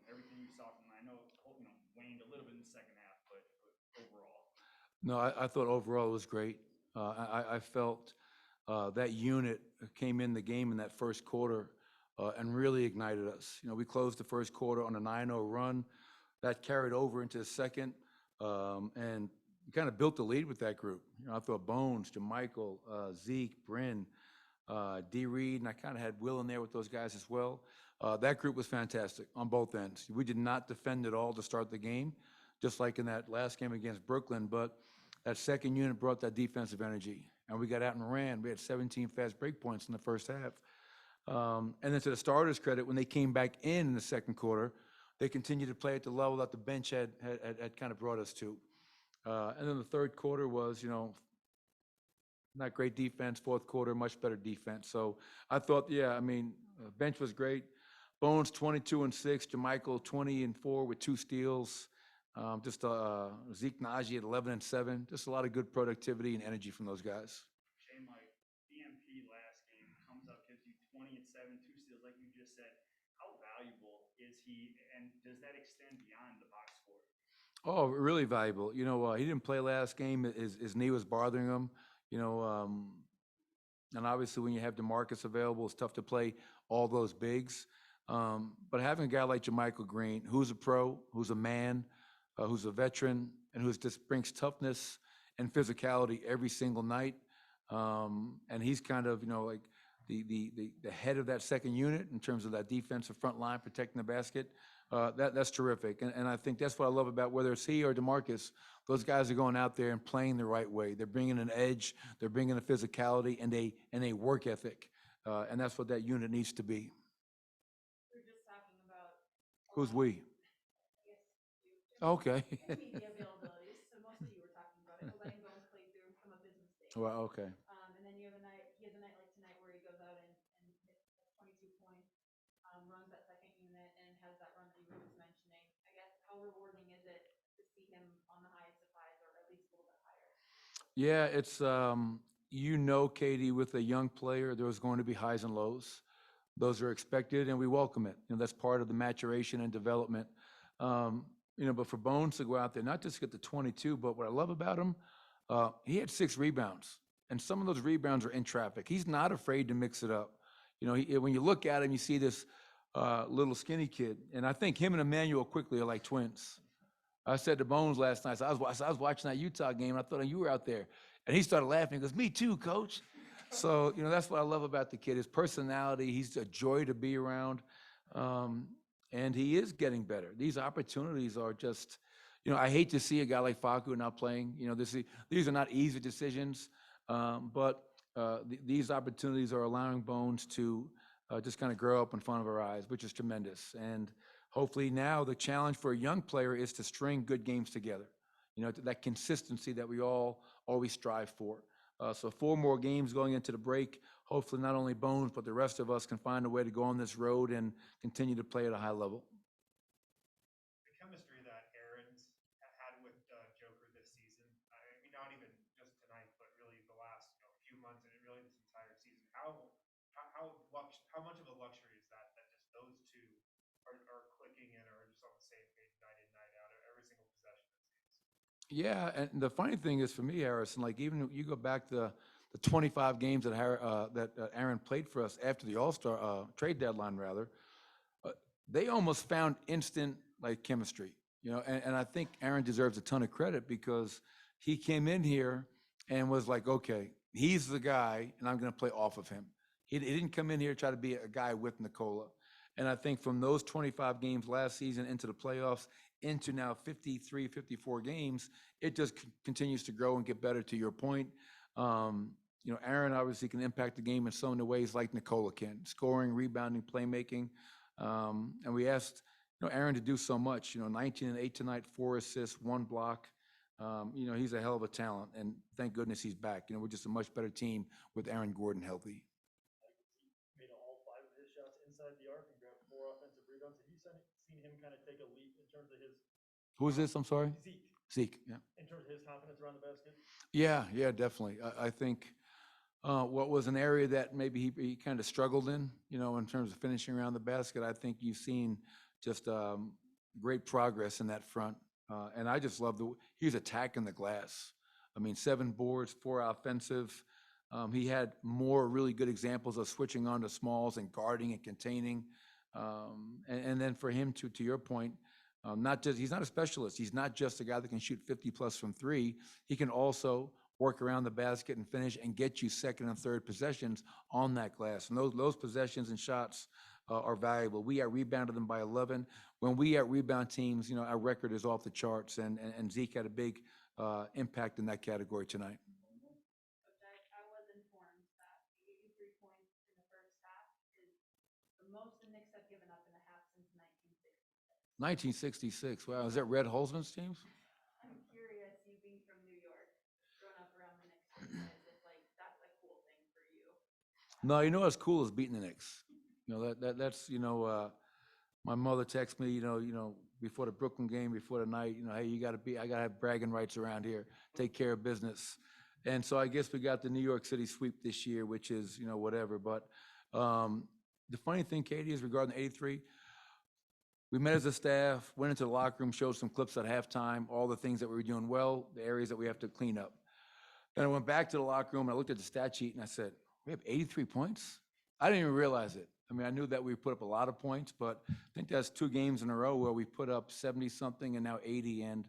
everything you saw from him? I know waned a little bit in the second half, but overall. No, I thought overall it was great. I felt that unit came in the game in that first quarter and really ignited us. We closed the first quarter on a 9-0 run. That carried over into the second, and we kind of built the lead with that group. I thought Bones, JaMychal, Zeke, Bryn, D. Reed, and I kind of had Will in there with those guys as well. That group was fantastic on both ends. We did not defend at all to start the game, just like in that last game against Brooklyn, but that second unit brought that defensive energy, and we got out and ran. We had 17 fast break points in the first half. And then to the starters' credit, when they came back in the second quarter, they continued to play at the level that the bench had kind of brought us to. And then the third quarter was, not great defense. Fourth quarter, much better defense. So I thought, bench was great. Bones 22-6, JaMychal 20-4 with 2 steals. Zeke Naji at 11-7. Just a lot of good productivity and energy from those guys. Shane, like BMP last game comes up, gives you 20-7, 2 steals, like you just said. How valuable is he, and does that extend beyond the box score? Oh, really valuable. He didn't play last game. His knee was bothering him. And obviously when you have DeMarcus available, it's tough to play all those bigs. But having a guy like JaMychal Green, who's a pro, who's a man, who's a veteran, and who just brings toughness and physicality every single night. And he's kind of, like the head of that second unit in terms of that defensive front line protecting the basket. That's terrific. And I think that's what I love about whether it's he or DeMarcus. Those guys are going out there and playing the right way. They're bringing an edge, they're bringing a physicality and a work ethic. And that's what that unit needs to be. We're just talking about Who's we? Okay. media availabilities. So mostly you were talking about it. Letting Bones play through from a business day. Well, okay. And then he has a night like tonight where he goes out and hits 22 points, runs that second unit, and has that run that you were just mentioning. I guess how rewarding is it to see him on the highest of highs, or at least a little bit higher? Yeah, it's Katie, with a young player, there's going to be highs and lows. Those are expected, and we welcome it. That's part of the maturation and development. But for Bones to go out there, not just get the 22, but what I love about him, he had 6 rebounds, and some of those rebounds are in traffic. He's not afraid to mix it up. When you look at him, you see this little skinny kid, and I think him and Emmanuel quickly are like twins. I said to Bones last night, I was watching that Utah game, and I thought you were out there, and he started laughing. He goes, "Me too, coach." So that's what I love about the kid, his personality. He's a joy to be around. And he is getting better. These opportunities are just, I hate to see a guy like Facu not playing. These are not easy decisions, but these opportunities are allowing Bones to just kind of grow up in front of our eyes, which is tremendous. And hopefully now the challenge for a young player is to string good games together, that consistency that we all always strive for. So 4 more games going into the break. Hopefully not only Bones, but the rest of us can find a way to go on this road and continue to play at a high level. The chemistry that Aaron's had with Joker this season, not even just tonight, but really the last few months and really this entire season, how much of a luxury is that just those two are clicking in or just on the same page night in, night out, every single possession, it seems. Yeah, and the funny thing is for me, Harrison, like even you go back to the 25 games that Aaron played for us after the All-Star trade deadline, rather, they almost found instant chemistry, and I think Aaron deserves a ton of credit because he came in here and was like, okay, he's the guy, and I'm going to play off of him. He didn't come in here to try to be a guy with Nikola. And I think from those 25 games last season into the playoffs, into now 53, 54 games, it just continues to grow and get better, to your point. Aaron obviously can impact the game in so many ways like Nikola can, scoring, rebounding, playmaking. And we asked Aaron to do so much, 19 and 8 tonight, 4 assists, 1 block. He's a hell of a talent, and thank goodness he's back. We're just a much better team with Aaron Gordon healthy. He made all 5 of his shots inside the arc and grabbed 4 offensive rebounds. Have you seen him kind of take a leap in terms of his? Who's this? I'm sorry? Zeke, yeah. In terms of his confidence around the basket? Yeah, definitely. I think what was an area that maybe he kind of struggled in terms of finishing around the basket, I think you've seen just great progress in that front. And I just love he's attacking the glass. I mean, 7 boards, 4 offensive. He had more really good examples of switching on to smalls and guarding and containing. And then for him to your point, he's not a specialist. He's not just a guy that can shoot 50 plus from 3. He can also work around the basket and finish and get you second and third possessions on that glass. And those possessions and shots are valuable. We out-rebounded them by 11. When we out-rebound teams, our record is off the charts, and Zeke had a big impact in that category tonight. Coach, I was informed that 83 points in the first half is the most the Knicks have given up in a half since 1966. 1966. Wow, is that Red Holzman's teams? I'm curious, you being from New York, growing up around the Knicks franchise, if like that's a cool thing for you. No, what's cool is beating the Knicks. That's my mother texts me, before the Brooklyn game, before the night, hey, I gotta have bragging rights around here, take care of business. And so I guess we got the New York City sweep this year, which is, whatever. But the funny thing, Katie, is regarding the 83, we met as a staff, went into the locker room, showed some clips at halftime, all the things that we were doing well, the areas that we have to clean up. Then I went back to the locker room and I looked at the stat sheet and I said, we have 83 points? I didn't even realize it. I mean, I knew that we put up a lot of points, but I think that's 2 games in a row where we put up 70-something and now 80. And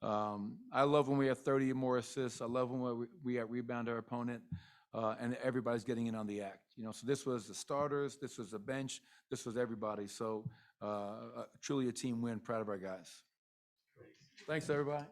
I love when we have 30 or more assists. I love when we rebound our opponent, and everybody's getting in on the act. So this was the starters, this was the bench, this was everybody. So truly a team win. Proud of our guys. Thanks, everybody.